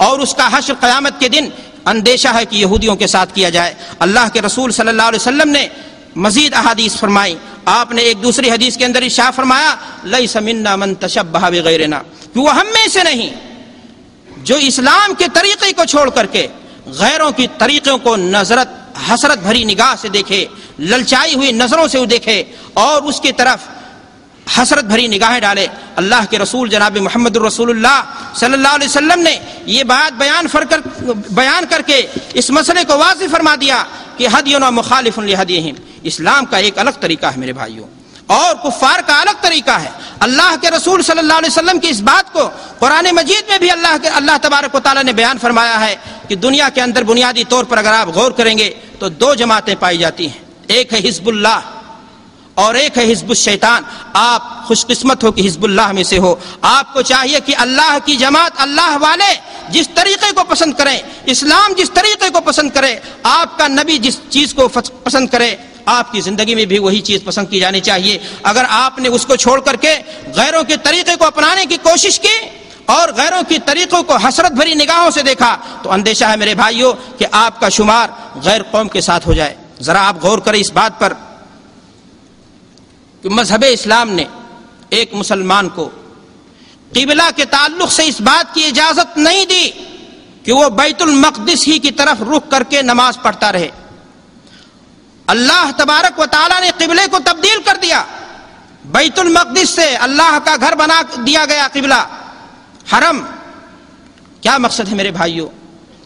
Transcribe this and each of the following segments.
اور اس کا حشر قیامت کے دن اندیشہ ہے کہ یہودیوں کے ساتھ کیا جائے۔ اللہ کے رسول صلی اللہ علیہ وسلم نے مزید احادیث فرمائی۔ آپ نے ایک دوسری حدیث کے اندر ارشاد فرمایا لیس منا من تشبہ بغیرنا، کہ وہ ہم میں سے نہیں جو اسلام کے طریقے کو چھوڑ کر کے غیروں کی طریقوں کو حسرت بھری نگاہ سے دیکھے، للچائی ہوئی نظروں سے دیکھے اور اس کی طرف حسرت بھری نگاہیں ڈالے۔ اللہ کے رسول جناب محمد الرسول اللہ صلی اللہ علیہ وسلم نے یہ بات بیان کر کے اس مسئلے کو واضح فرما دیا کہ ہدینا مخالف لہدیہم، اسلام کا ایک الگ طریقہ ہے میرے بھائیوں، اور کفار کا الگ طریقہ ہے۔ اللہ کے رسول صلی اللہ علیہ وسلم کی اس بات کو قرآن مجید میں بھی اللہ تبارک و تعالیٰ نے بیان فرمایا ہے کہ دنیا کے اندر بنیادی طور پر اگر آپ غور کریں گے تو دو جماعتیں پائی جاتی ہیں، ایک ہے حزب اللہ اور ایک ہے حزب الشیطان۔ آپ خوش قسمت ہو کہ حزب اللہ میں سے ہو۔ آپ کو چاہیے کہ اللہ کی جماعت، اللہ والے جس طریقے کو پسند کریں، اسلام جس طریقے کو پسند کرے، آپ کا نبی جس چیز کو پسند کرے، آپ کی زندگی میں بھی وہی چیز پسند کی جانی چاہیے۔ اگر آپ نے اس کو چھوڑ کر کے غیروں کے طریقے کو اپنانے کی کوشش کی اور غیروں کی طریقوں کو حسرت بھری نگاہوں سے دیکھا تو اندیشہ ہے میرے بھائیوں کہ آپ کا شمار غیر قوم کے ساتھ ہو جائے۔ ذرا آپ غور کریں اس بات پر کہ مذہب اسلام نے ایک مسلمان کو قبلہ کے تعلق سے اس بات کی اجازت نہیں دی کہ وہ بیت المقدس ہی کی طرف رخ کر کے نماز پڑھتا رہے۔ اللہ تبارک و تعالیٰ نے قبلے کو تبدیل کر دیا، بیت المقدس سے اللہ کا گھر بنا دیا گیا قبلہ حرم۔ کیا مقصد ہے میرے بھائیوں؟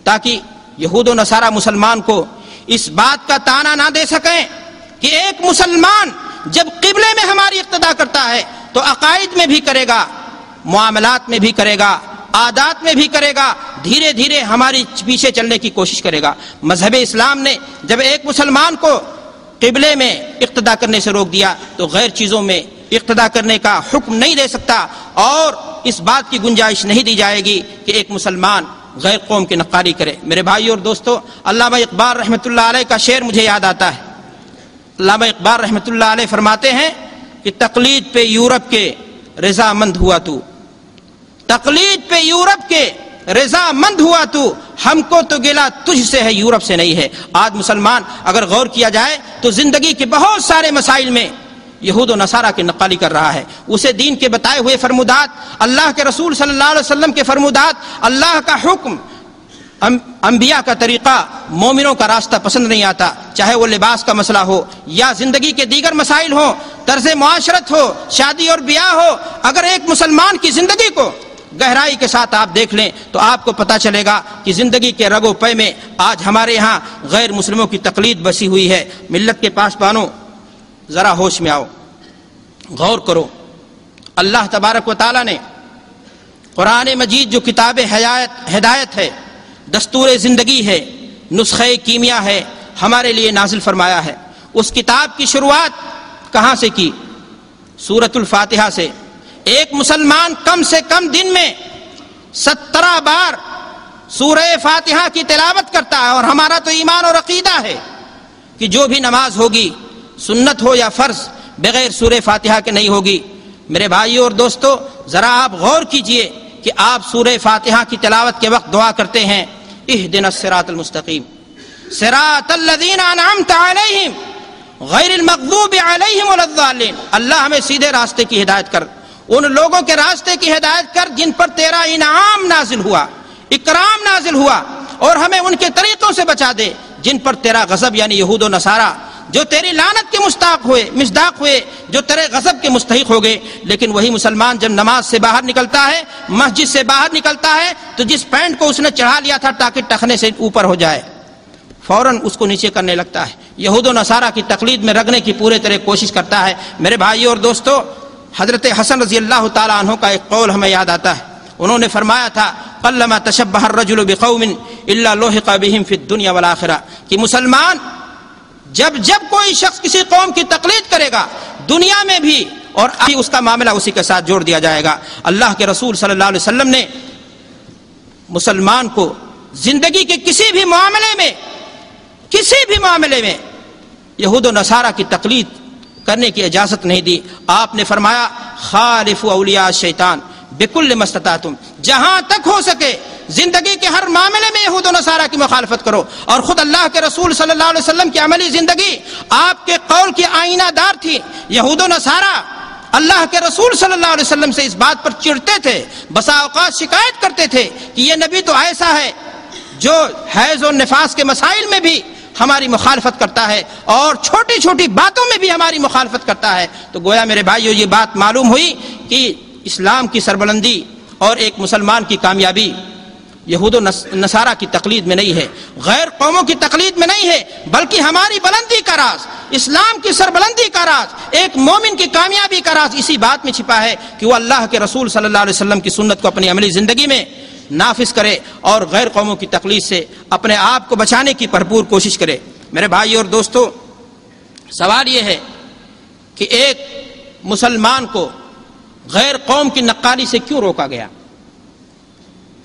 تاکہ یہود و نصارہ مسلمان کو اس بات کا طعنہ نہ دے سکیں کہ ایک مسلمان جب قبلے میں ہماری اقتدا کرتا ہے تو عقائد میں بھی کرے گا، معاملات میں بھی کرے گا، عادات میں بھی کرے گا، دھیرے دھیرے ہماری پیچھے چلنے کی کوشش کرے گا۔ مذہب اسلام نے جب ایک مسلمان کو قبلے میں اقتدا کرنے سے روک دیا تو غیر چیزوں میں اقتدا کرنے کا حکم نہیں دے سکتا، اور اس بات کی گنجائش نہیں دی جائے گی کہ ایک مسلمان غیر قوم کی نقاری کرے۔ میرے بھائیو اور دوستو، علامہ اقبال رحمۃ اللہ علیہ کا شعر مجھے یاد آتا ہے۔ علامہ اقبال رحمۃ اللہ علیہ فرماتے ہیں کہ تقلید پہ یورپ کے رضا مند ہوا تو، تقلید پہ یورپ کے رضا مند ہوا تو، ہم کو تو گلا تجھ سے ہے یورپ سے نہیں ہے۔ آج مسلمان اگر غور کیا جائے تو زندگی کے بہت سارے مسائل میں یہود و نصارہ کی نقالی کر رہا ہے۔ اسے دین کے بتائے ہوئے فرمودات، اللہ کے رسول صلی اللہ علیہ وسلم کے فرمودات، اللہ کا حکم، انبیاء کا طریقہ، مومنوں کا راستہ پسند نہیں آتا، چاہے وہ لباس کا مسئلہ ہو یا زندگی کے دیگر مسائل ہوں، طرز معاشرت ہو، شادی اور بیاہ ہو۔ اگر ایک مسلمان کی زندگی کو گہرائی کے ساتھ آپ دیکھ لیں تو آپ کو پتا چلے گا کہ زندگی کے رگ و پے میں آج ہمارے ہاں غیر مسلموں کی تقلید بسی ہوئی ہے۔ ملت کے پاسبانوں، ذرا ہوش میں آؤ، غور کرو۔ اللہ تبارک و تعالیٰ نے قرآن مجید جو کتاب ہدایت ہے، دستور زندگی ہے، نسخہ کیمیا ہے، ہمارے لیے نازل فرمایا ہے، اس کتاب کی شروعات کہاں سے کی؟ سورۃ الفاتحہ سے۔ ایک مسلمان کم سے کم دن میں 17 بار سورہ فاتحہ کی تلاوت کرتا ہے، اور ہمارا تو ایمان اور عقیدہ ہے کہ جو بھی نماز ہوگی، سنت ہو یا فرض، بغیر سورہ فاتحہ کے نہیں ہوگی۔ میرے بھائیو اور دوستو، ذرا آپ غور کیجئے کہ آپ سورہ فاتحہ کی تلاوت کے وقت دعا کرتے ہیں اہدنا الصراط المستقیم صراط الذین انعمت علیہم غیر المغضوب علیہم ولا الضالین۔ اللہ ہمیں سیدھے راستے کی ہدایت کر، ان لوگوں کے راستے کی ہدایت کر جن پر تیرا انعام نازل ہوا، اکرام نازل ہوا، اور ہمیں ان کے طریقوں سے بچا دے جن پر تیرا غضب یعنی یہود و نصارہ، جو تیری لعنت کے مصداق ہوئے، جو تیرے غضب کے مستحق ہو گئے۔ لیکن وہی مسلمان جب نماز سے باہر نکلتا ہے، مسجد سے باہر نکلتا ہے، تو جس پینٹ کو اس نے چڑھا لیا تھا تاکہ ٹخنے سے اوپر ہو جائے، فوراً اس کو نیچے کرنے لگتا ہے، یہود و نصارہ کی تقلید میں رگنے کی پورے طرح کوشش کرتا ہے۔ میرے بھائیو اور دوستو، حضرت حسن رضی اللہ تعالیٰ عنہ کا ایک قول ہمیں یاد آتا ہے۔ انہوں نے فرمایا تھا قلما تشبہ الرجل بقوم الا لحق بهم فی الدنیا والآخرہ، کہ مسلمان جب کوئی شخص کسی قوم کی تقلید کرے گا، دنیا میں بھی اور اس کا معاملہ اسی کے ساتھ جوڑ دیا جائے گا۔ اللہ کے رسول صلی اللہ علیہ وسلم نے مسلمان کو زندگی کے کسی بھی معاملے میں یہود و نصارہ کی تقلید کرنے کی اجازت نہیں دی۔ آپ نے فرمایا خالفوا اولیاء الشیطان بکل ما استطعتم، جہاں تک ہو سکے زندگی کے معاملے میں یہود و نصارہ کی مخالفت کرو. اور خود اللہ کے رسول صلی اللہ علیہ وسلم کی عملی زندگی آپ کے قول کی آئینہ دار تھی. یہود و نصارہ اللہ کے رسول صلی اللہ علیہ وسلم سے اس بات پر چڑھتے تھے, بسا اوقات شکایت کرتے تھے کہ یہ نبی تو ایسا ہے جو حیض و نفاس کے مسائل میں بھی ہماری مخالفت کرتا ہے اور چھوٹی چھوٹی باتوں میں بھی ہماری مخالفت کرتا ہے. تو گویا میرے بھائیو یہ بات معلوم ہوئی کہ اسلام کی سربلندی اور ایک مسلمان کی کامیابی یہود و نصارہ کی تقلید میں نہیں ہے, غیر قوموں کی تقلید میں نہیں ہے, بلکہ ہماری بلندی کا راز, اسلام کی سربلندی کا راز, ایک مومن کی کامیابی کا راز اسی بات میں چھپا ہے کہ وہ اللہ کے رسول صلی اللہ علیہ وسلم کی سنت کو اپنی عملی زندگی میں نافذ کرے اور غیر قوموں کی تقلید سے اپنے آپ کو بچانے کی بھرپور کوشش کرے. میرے بھائی اور دوستو, سوال یہ ہے کہ ایک مسلمان کو غیر قوم کی نقالی سے کیوں روکا گیا؟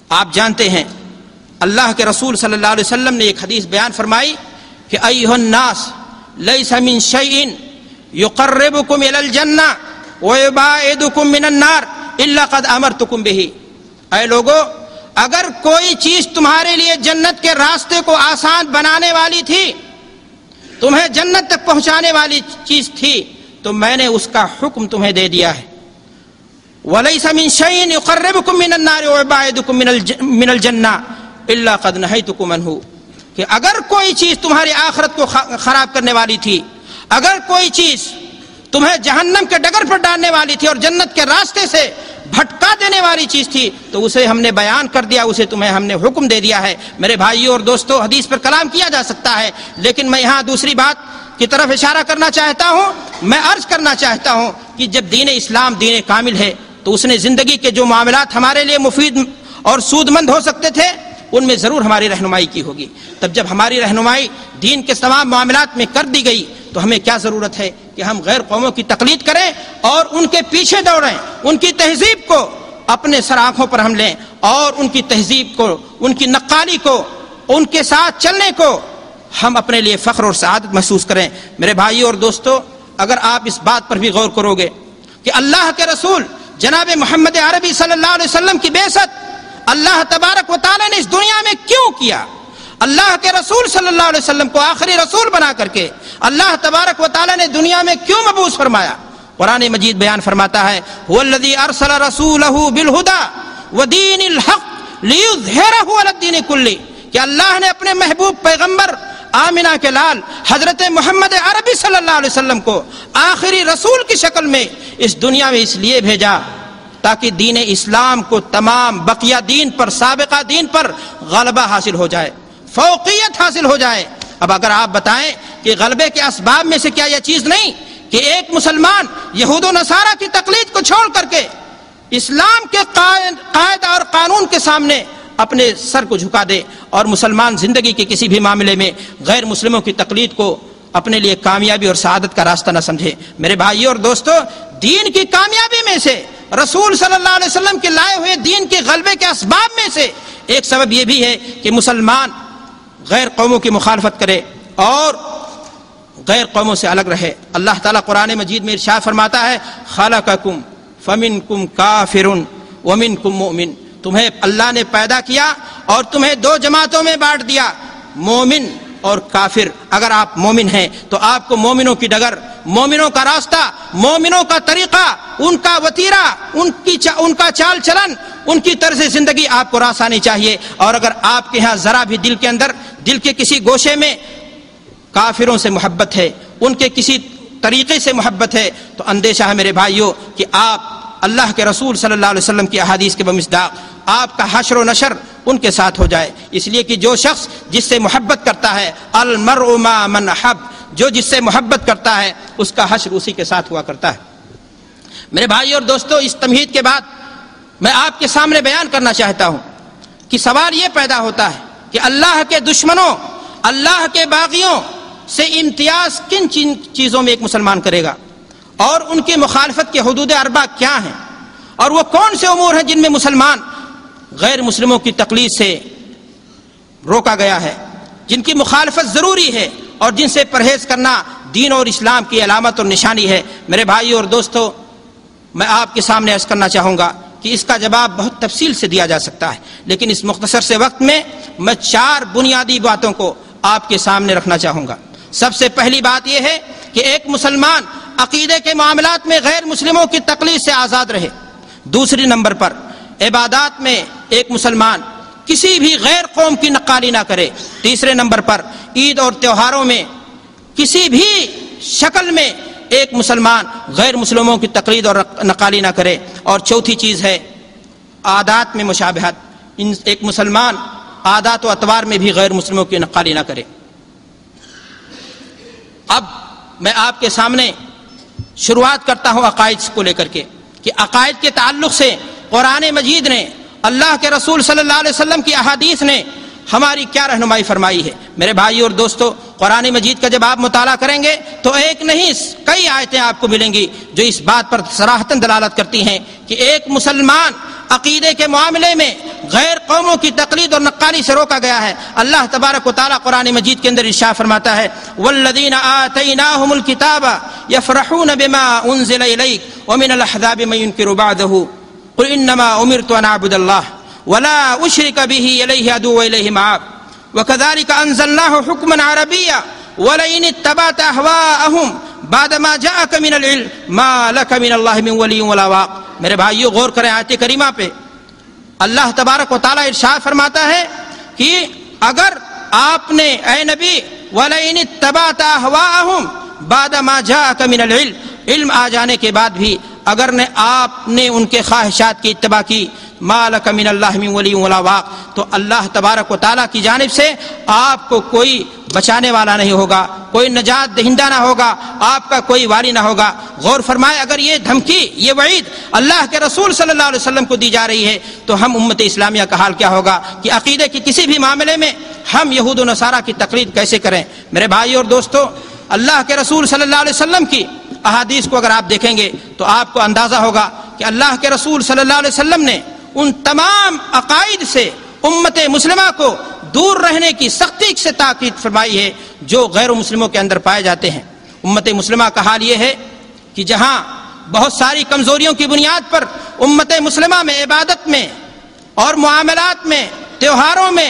آپ جانتے ہیں اللہ کے رسول صلی اللہ علیہ وسلم نے ایک حدیث بیان فرمائی کہ ایھا الناس لیس من شیء یقربکم الی الجنہ ویباعدکم من النار الا قد امرتکم بہ. اے لوگو, اگر کوئی چیز تمہارے لیے جنت کے راستے کو آسان بنانے والی تھی, تمہیں جنت تک پہنچانے والی چیز تھی, تو میں نے اس کا حکم تمہیں دے دیا ہے. وَلَيْسَ مِن شَيْءٍ يُقَرِّبُكُم مِّنَ النَّارِ وَيُبْعِدُكُم مِّنَ الْجَنَّةِ إِلَّا قَدْ نَهَيْتُكُمْ عَنْهُ. کہ اگر کوئی چیز تمہاری آخرت کو خراب کرنے والی تھی, اگر کوئی چیز تمہیں جہنم کے ڈگر پر ڈالنے والی تھی اور جنت کے راستے سے بھٹکا دینے والی چیز تھی, تو اسے ہم نے بیان کر دیا, اسے تمہیں ہم نے حکم دے دیا ہے. میرے بھائیوں اور دوستو, حدیث پر کلام کیا جا سکتا ہے, لیکن میں یہاں دوسری بات کی طرف اشارہ کرنا چاہتا ہوں. میں عرض کرنا چاہتا ہوں کہ جب دین اسلام دین کامل ہے تو اس نے زندگی کے جو معاملات ہمارے لیے مفید اور سود مند ہو سکتے تھے ان میں ضرور ہماری رہنمائی کی ہوگی. تب جب ہماری رہنمائی دین کے تمام معاملات میں کر دی گئی تو ہمیں کیا ضرورت ہے کہ ہم غیر قوموں کی تقلید کریں اور ان کے پیچھے دوڑیں, ان کی تہذیب کو اپنے سر آنکھوں پر ہم لیں اور ان کی تہذیب کو, ان کی نقالی کو, ان کے ساتھ چلنے کو ہم اپنے لیے فخر اور سعادت محسوس کریں. میرے بھائیو اور دوستو, اگر آپ اس بات پر بھی غور کرو گے کہ اللہ کے رسول جناب محمد عربی صلی اللہ علیہ وسلم کی بعثت اللہ تبارک و تعالی نے اس دنیا میں کیوں کیا, اللہ کے رسول صلی اللہ علیہ وسلم کو آخری رسول بنا کر کے اللہ تبارک و تعالی نے دنیا میں کیوں مبعوث فرمایا؟ قرآن مجید بیان فرماتا ہے هو الذی ارسل رسولہ بالہدی ودین الحق لیظہرہ علی الدین کلہ, کہ اللہ نے اپنے محبوب پیغمبر آمنہ کے لال حضرت محمد عربی صلی اللہ علیہ وسلم کو آخری رسول کی شکل میں اس دنیا میں اس لیے بھیجا تاکہ دین اسلام کو تمام بقیہ دین پر, سابقہ دین پر غلبہ حاصل ہو جائے, فوقیت حاصل ہو جائے. اب اگر آپ بتائیں کہ غلبے کے اسباب میں سے کیا یہ چیز نہیں کہ ایک مسلمان یہود و نصارہ کی تقلید کو چھوڑ کر کے اسلام کے قاعدہ اور قانون کے سامنے اپنے سر کو جھکا دے اور مسلمان زندگی کے کسی بھی معاملے میں غیر مسلموں کی تقلید کو اپنے لیے کامیابی اور سعادت کا راستہ نہ سمجھے؟ میرے بھائیوں اور دوستو, دین کی کامیابی میں سے, رسول صلی اللہ علیہ وسلم کے لائے ہوئے دین کے غلبے کے اسباب میں سے ایک سبب یہ بھی ہے کہ مسلمان غیر قوموں کی مخالفت کرے اور غیر قوموں سے الگ رہے. اللہ تعالیٰ قرآن مجید میں ارشاد فرماتا ہے خلقکم فمنکم کافر ومنکم مؤمن, تمہیں اللہ نے پیدا کیا اور تمہیں دو جماعتوں میں بانٹ دیا, مومن اور کافر. اگر آپ مومن ہیں تو آپ کو مومنوں کی ڈگر, مومنوں کا راستہ, مومنوں کا طریقہ, ان کا وتیرہ, ان کا چال چلن, ان کی طرز زندگی آپ کو راس آنی چاہیے. اور اگر آپ کے ہاں ذرا بھی دل کے اندر, دل کے کسی گوشے میں کافروں سے محبت ہے, ان کے کسی طریقے سے محبت ہے, تو اندیشہ ہے میرے بھائیوں کہ آپ اللہ کے رسول صلی اللہ علیہ وسلم کی احادیث کے بمصداق آپ کا حشر و نشر ان کے ساتھ ہو جائے. اس لیے کہ جو شخص جس سے محبت کرتا ہے, المرء مع من احب, جو جس سے محبت کرتا ہے اس کا حشر اسی کے ساتھ ہوا کرتا ہے. میرے بھائی اور دوستو, اس تمہید کے بعد میں آپ کے سامنے بیان کرنا چاہتا ہوں کہ سوال یہ پیدا ہوتا ہے کہ اللہ کے دشمنوں, اللہ کے باغیوں سے امتیاز کن چیزوں میں ایک مسلمان کرے گا, اور ان کی مخالفت کے حدود اربع کیا ہیں, اور وہ کون سے امور ہیں جن میں مسلمان غیر مسلموں کی تقلید سے روکا گیا ہے, جن کی مخالفت ضروری ہے اور جن سے پرہیز کرنا دین اور اسلام کی علامت اور نشانی ہے. میرے بھائیو اور دوستو, میں آپ کے سامنے عرض کرنا چاہوں گا کہ اس کا جواب بہت تفصیل سے دیا جا سکتا ہے, لیکن اس مختصر سے وقت میں میں 4 بنیادی باتوں کو آپ کے سامنے رکھنا چاہوں گا۔ سب سے پہلی بات یہ ہے کہ ایک مسلمان عقیدے کے معاملات میں غیر مسلموں کی تقلید سے آزاد رہے۔ دوسری نمبر پر عبادات میں ایک مسلمان کسی بھی غیر قوم کی نقالی نہ کرے۔ تیسرے نمبر پر عید اور تہواروں میں کسی بھی شکل میں ایک مسلمان غیر مسلموں کی تقلید اور نقالی نہ کرے۔ اور چوتھی چیز ہے عادات میں مشابہت، ایک مسلمان عادات و اطوار میں بھی غیر مسلموں کی نقالی نہ کرے۔ اب میں آپ کے سامنے شروعات کرتا ہوں عقائد کو لے کر کے کہ عقائد کے تعلق سے قرآن مجید نے، اللہ کے رسول صلی اللہ علیہ وسلم کی احادیث نے ہماری کیا رہنمائی فرمائی ہے۔ میرے بھائیو اور دوستو، قرآن مجید کا جب آپ مطالعہ کریں گے تو ایک نہیں کئی آیتیں آپ کو ملیں گی جو اس بات پر صراحتاً دلالت کرتی ہیں کہ ایک مسلمان عقیدے کے معاملے میں غیر قوموں کی تقلید اور نقالی سے روکا گیا ہے۔ اللہ تبارک و تعالیٰ قرآن مجید کے اندر ارشاد فرماتا ہے والذین آتیناہم الکتاب یفرحون بما انزل الیک ومن الاحزاب من ینکر بعضہ قل انما امرت ان اعبد اللہ ولا اشرک به الیہ ادعو والیہ مآب وکذلک انزلناہ حکما عربیا ولئن اتبعت اہواءہم بعد ما جاءک من العلم ما لک من اللہ من ولی ولا واق۔ میرے بھائیو غور کریں آیت کریمہ پہ۔ اللہ تبارک و تعالیٰ ارشاد فرماتا ہے کہ اگر آپ نے اے نبی وَلَئِنِ اتَّبَعْتَ أَهْوَاءَهُمْ بَعْدَ مَا جَاءَكَ مِنَ الْعِلْمِ، علم آ جانے کے بعد بھی اگر آپ نے ان کے خواہشات کی اتباع کی مَا لَكَ مِنَ اللَّهِ مِنْ وَلِيٍّ وَلَا وَاقٍ، تو اللہ تبارک و تعالیٰ کی جانب سے آپ کو کوئی بچانے والا نہیں ہوگا، کوئی نجات دہندہ نہ ہوگا، آپ کا کوئی والی نہ ہوگا۔ غور فرمائے، اگر یہ دھمکی، یہ وعید اللہ کے رسول صلی اللہ علیہ وسلم کو دی جا رہی ہے تو ہم امت اسلامیہ کا حال کیا ہوگا کہ عقیدے کی کسی بھی معاملے میں ہم یہود و نصارہ کی تقلید کیسے کریں۔ میرے بھائی اور دوستو، اللہ کے رسول صلی اللہ علیہ وسلم کی احادیث کو اگر آپ دیکھیں گے تو آپ کو اندازہ ہوگا کہ اللہ کے رسول صلی اللہ علیہ وسلم نے ان تمام عقائد سے امت مسلمہ کو دور رہنے کی سختی سے تاکید فرمائی ہے جو غیر مسلموں کے اندر پائے جاتے ہیں۔ امت مسلمہ کا حال یہ ہے کہ جہاں بہت ساری کمزوریوں کی بنیاد پر امت مسلمہ میں عبادت میں اور معاملات میں، تہواروں میں